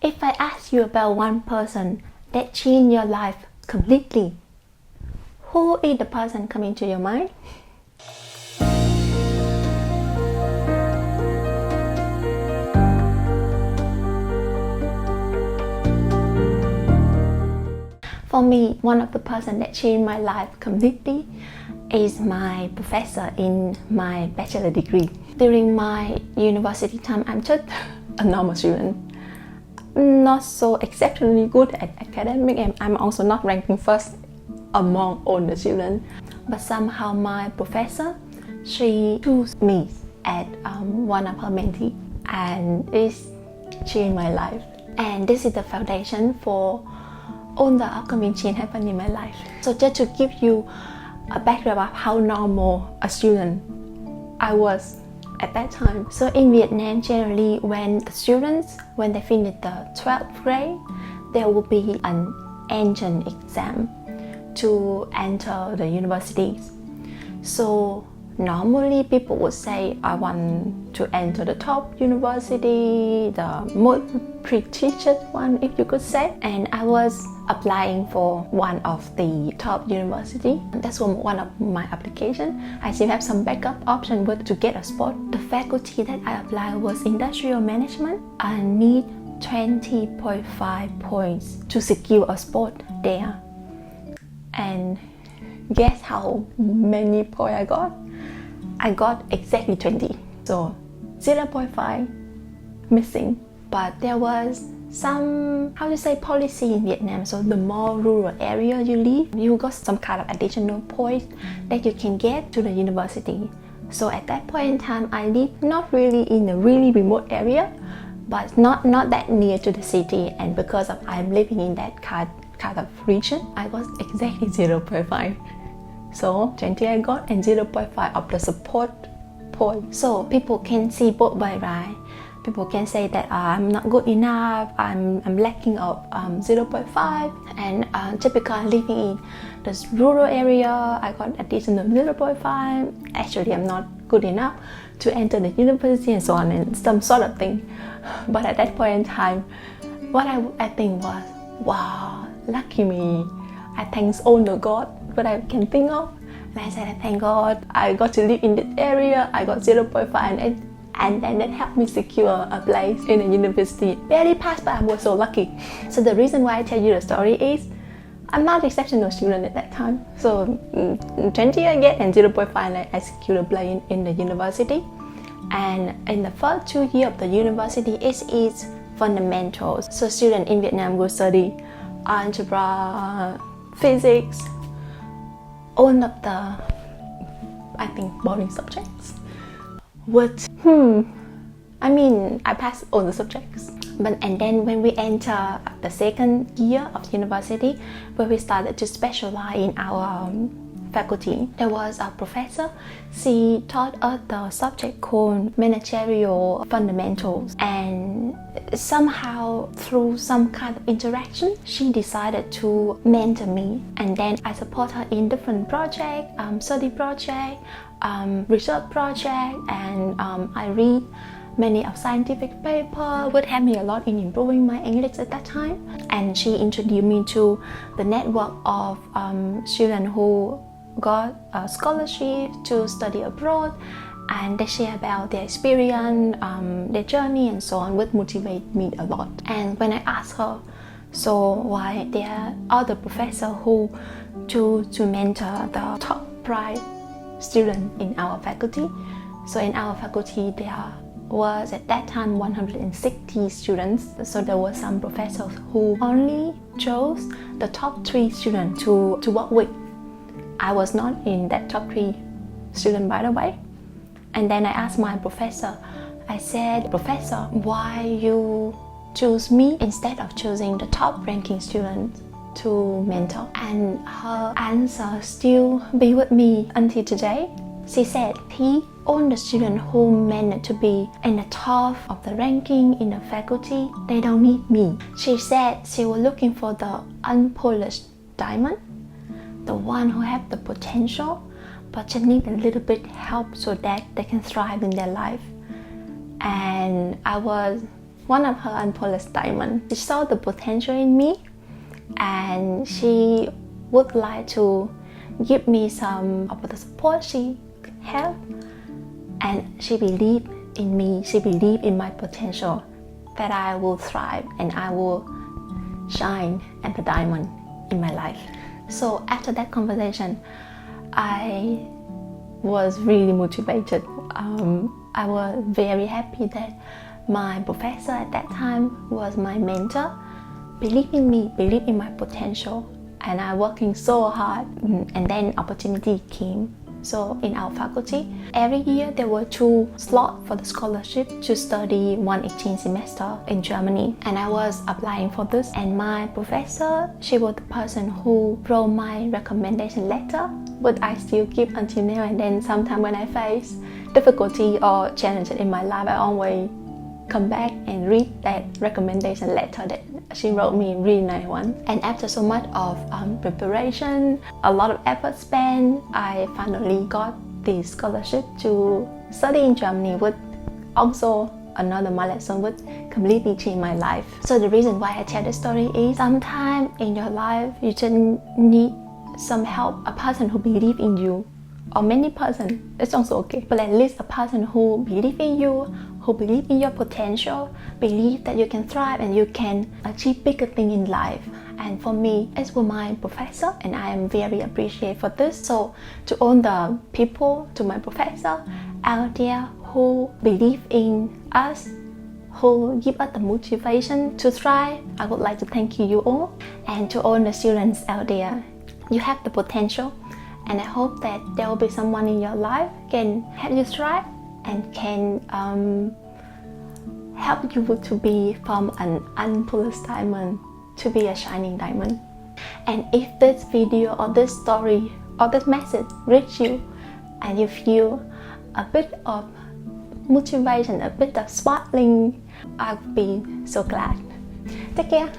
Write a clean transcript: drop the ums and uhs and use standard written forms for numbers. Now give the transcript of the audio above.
If I ask you about one person that changed your life completely, who is the person coming to your mind? For me, one of the person that changed my life completely is my professor in my bachelor degree. During my university time, I'm just a normal student. Not so exceptionally good at academic, and I'm also not ranking first among all the students. But somehow my professor, she chose me as one of her mentees, and it changed my life. And this is the foundation for all the upcoming change happened in my life. So just to give you a background of how normal a student I was at that time. So in Vietnam, generally when the students, when they finish the 12th grade, there will be an entrance exam to enter the universities. So normally people would say, I want to enter the top university, the most prestigious one, if you could say. And I was applying for one of the top university. That's one of my application. I still have some backup option, but to get a spot, the faculty that I applied was industrial management. I need 20.5 points to secure a spot there. And guess how many points I got? I got exactly 20. So 0.5 missing. But there was some, policy in Vietnam. So the more rural area you live, you got some kind of additional points that you can get to the university. So at that point in time, I live not really in a really remote area, but not that near to the city. And because of I'm living in that kind of region, I got exactly 0.5. So 20 I got and 0.5 of the support point. So people can see both ways, right? People can say that I'm not good enough, I'm lacking of 0.5, and just because I'm living in this rural area, I got additional 0.5. Actually, I'm not good enough to enter the university and so on and some sort of thing. But at that point in time, what I think was, wow, lucky me. I thank all the God what I can think of. And I said, I thank God I got to live in this area. I got 0.5 and then that helped me secure a place in a university. Barely passed, but I was so lucky. So the reason why I tell you the story is I'm not an exceptional student at that time. So 20 I get and 0.5 I secure a place in the university. And in the first 2 years of the university, it is fundamentals. So students in Vietnam will study algebra, physics, all of the, I think, boring subjects. I passed all the subjects. And then when we enter the second year of university, where we started to specialize in our faculty, there was a professor. She taught us the subject called managerial fundamentals, and somehow through some kind of interaction, she decided to mentor me. And then I support her in different projects, study project, research project, and I read many of scientific papers, would help me a lot in improving my English at that time. And she introduced me to the network of students who got a scholarship to study abroad, and they share about their experience, their journey and so on, would motivate me a lot. And when I asked her, so why there are other professors who choose to mentor the top prize student in our faculty. So in our faculty there was at that time 160 students. So there were some professors who only chose the top 3 students to work with. I was not in that top 3 students, by the way. And then I asked my professor, I said, Professor, why you choose me instead of choosing the top ranking student to mentor? And her answer still be with me until today. She said, all the students who managed to be in the top of the ranking in the faculty, they don't need me. She said she was looking for the unpolished diamond, the one who have the potential, but just need a little bit help so that they can thrive in their life. And I was one of her unpolished diamonds. She saw the potential in me, and she would like to give me some of the support she had, and she believed in me. She believed in my potential, that I will thrive and I will shine as the diamond in my life. So after that conversation, I was really motivated. I was very happy that my professor at that time was my mentor, believed in me, believed in my potential, and I working so hard, and then opportunity came. So in our faculty, every year there were 2 slots for the scholarship to study 118 semester in Germany, and I was applying for this. And my professor, she was the person who wrote my recommendation letter, but I still keep until now. And then sometimes when I face difficulty or challenges in my life, I always come back and read that recommendation letter that she wrote me, really nice one. And after so much of preparation, a lot of effort spent, I finally got the scholarship to study in Germany, with also another milestone which completely changed my life. So the reason why I tell this story is sometimes in your life you just need some help, a person who believes in you, or many person, it's also okay, but at least a person who believes in you, who believe in your potential, believe that you can thrive and you can achieve bigger things in life. And for me, it was my professor, and I am very appreciative for this. So to all the people, to my professor out there who believe in us, who give us the motivation to thrive, I would like to thank you all. And to all the students out there, you have the potential, and I hope that there will be someone in your life can help you thrive and can help you to be from an unpolished diamond to be a shining diamond. And if this video or this story or this message reach you and you feel a bit of motivation, a bit of sparkling, I'll be so glad. Take care.